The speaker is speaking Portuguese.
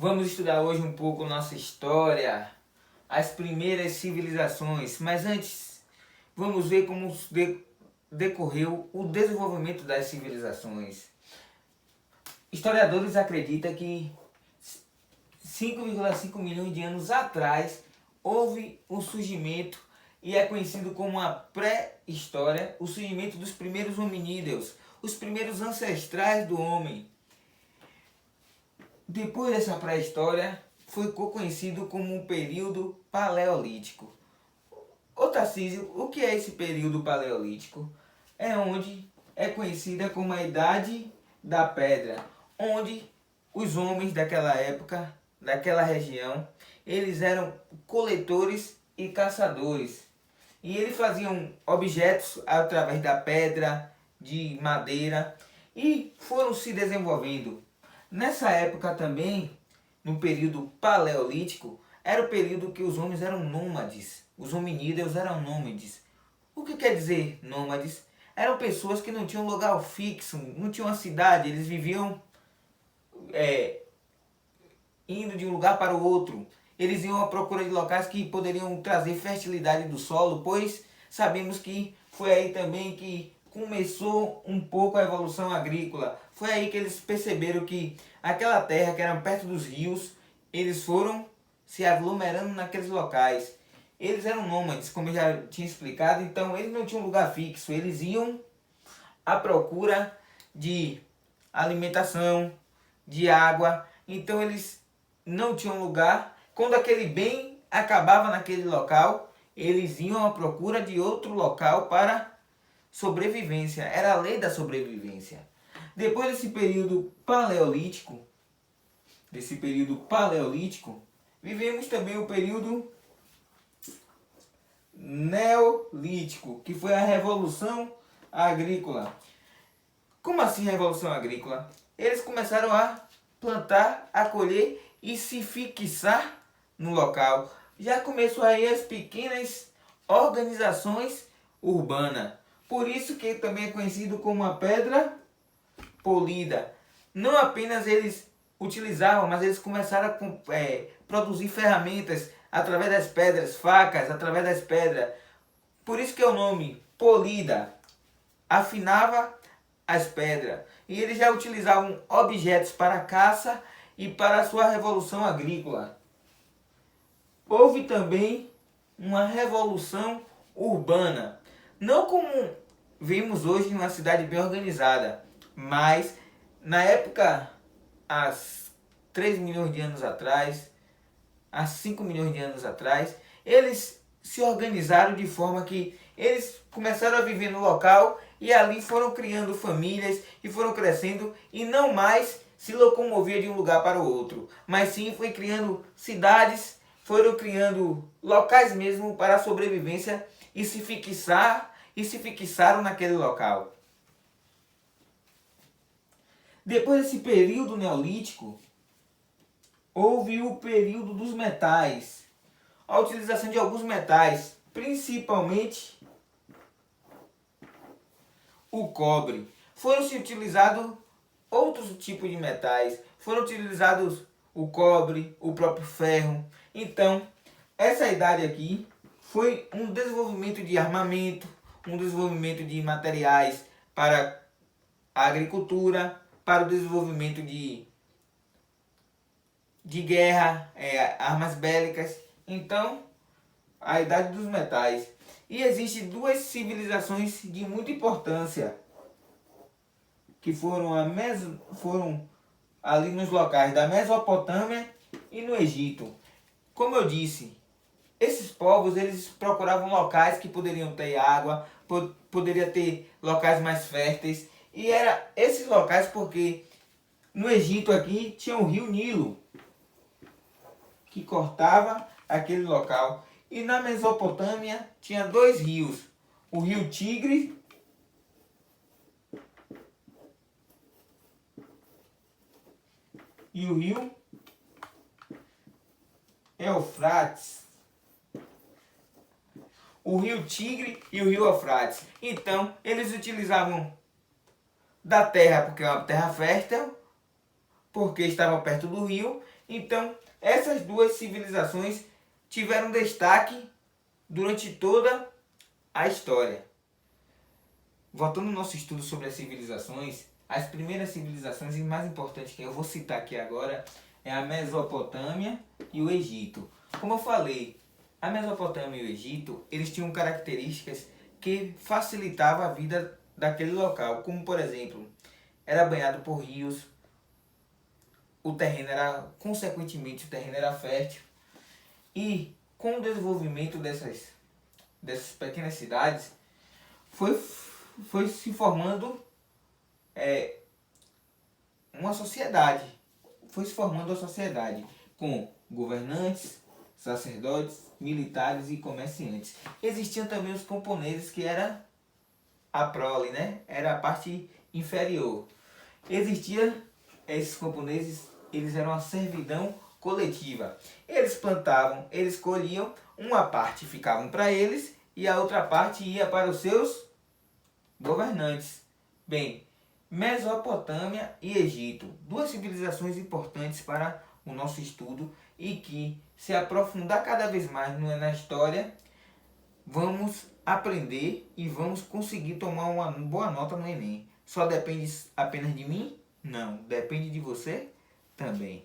Vamos estudar hoje um pouco nossa história, as primeiras civilizações, mas antes vamos ver como decorreu o desenvolvimento das civilizações. Historiadores acreditam que 5,5 milhões de anos atrás houve um surgimento e é conhecido como a pré-história, o surgimento dos primeiros hominídeos, os primeiros ancestrais do homem. Depois dessa pré-história, foi conhecido como um período paleolítico. Ô Tarcísio, o que é esse período paleolítico? É onde é conhecida como a Idade da Pedra, onde os homens daquela época, daquela região, eles eram coletores e caçadores. E eles faziam objetos através da pedra, de madeira, e foram se desenvolvendo. Nessa época também, no período paleolítico, era o período que os homens eram nômades. Os hominídeos eram nômades. O que quer dizer nômades? Eram pessoas que não tinham lugar fixo, não tinham uma cidade, eles viviam indo de um lugar para o outro. Eles iam à procura de locais que poderiam trazer fertilidade do solo, pois sabemos que foi aí também que começou um pouco a evolução agrícola. Foi aí que eles perceberam que aquela terra que era perto dos rios, eles foram se aglomerando naqueles locais. Eles eram nômades, como eu já tinha explicado, então eles não tinham lugar fixo, eles iam à procura de alimentação, de água, então eles não tinham lugar. Quando aquele bem acabava naquele local, eles iam à procura de outro local para sobrevivência. Era a lei da sobrevivência. Depois desse período paleolítico, vivemos também o período neolítico, que foi a Revolução Agrícola. Como assim Revolução Agrícola? Eles começaram a plantar, a colher e se fixar no local. Já começou aí as pequenas organizações urbanas. Por isso que também é conhecido como a pedra polida. Não apenas eles utilizavam, mas eles começaram a produzir ferramentas através das pedras, facas através das pedras. Por isso que é o nome polida. Afinava as pedras. E eles já utilizavam objetos para caça e para a sua revolução agrícola. Houve também uma revolução urbana. Não como vemos hoje em uma cidade bem organizada, mas na época, há 3 milhões de anos atrás, há 5 milhões de anos atrás, eles se organizaram de forma que eles começaram a viver no local e ali foram criando famílias e foram crescendo e não mais se locomovia de um lugar para o outro, mas sim foi criando cidades, foram criando locais mesmo para a sobrevivência e se fixaram naquele local. Depois desse período neolítico, houve o período dos metais. A utilização de alguns metais, principalmente o cobre. Foram se utilizados outros tipos de metais. Foram utilizados o cobre, o próprio ferro. Então, essa idade aqui foi um desenvolvimento de armamento, um desenvolvimento de materiais para a agricultura, para o desenvolvimento de guerra, armas bélicas. Então, a idade dos metais. E existem duas civilizações de muita importância, que foram ali nos locais da Mesopotâmia e no Egito. Como eu disse, esses povos eles procuravam locais que poderiam ter água, poderia ter locais mais férteis. E era esses locais porque no Egito aqui tinha o rio Nilo, que cortava aquele local. E na Mesopotâmia tinha dois rios, o rio Tigre e o rio Eufrates. O rio Tigre e o rio Eufrates. Então, eles utilizavam da terra, porque é uma terra fértil, porque estava perto do rio, Então, essas duas civilizações tiveram destaque durante toda a história. Voltando ao nosso estudo sobre as civilizações, as primeiras civilizações e mais importantes que eu vou citar aqui agora é a Mesopotâmia e o Egito. Como eu falei, a Mesopotâmia e o Egito, eles tinham características que facilitavam a vida daquele local, como por exemplo, era banhado por rios, consequentemente o terreno era fértil, e com o desenvolvimento dessas pequenas cidades, foi se formando uma sociedade. Foi se formando uma sociedade com governantes, sacerdotes, militares e comerciantes. Existiam também os camponeses, que era a prole, né? Era a parte inferior. Existia esses camponeses, eles eram uma servidão coletiva. Eles plantavam, eles colhiam, uma parte ficavam para eles e a outra parte ia para os seus governantes. Bem, Mesopotâmia e Egito, duas civilizações importantes para o nosso estudo e que, se aprofundar cada vez mais na história, vamos aprender e vamos conseguir tomar uma boa nota no Enem. Só depende apenas de mim? Não, depende de você também.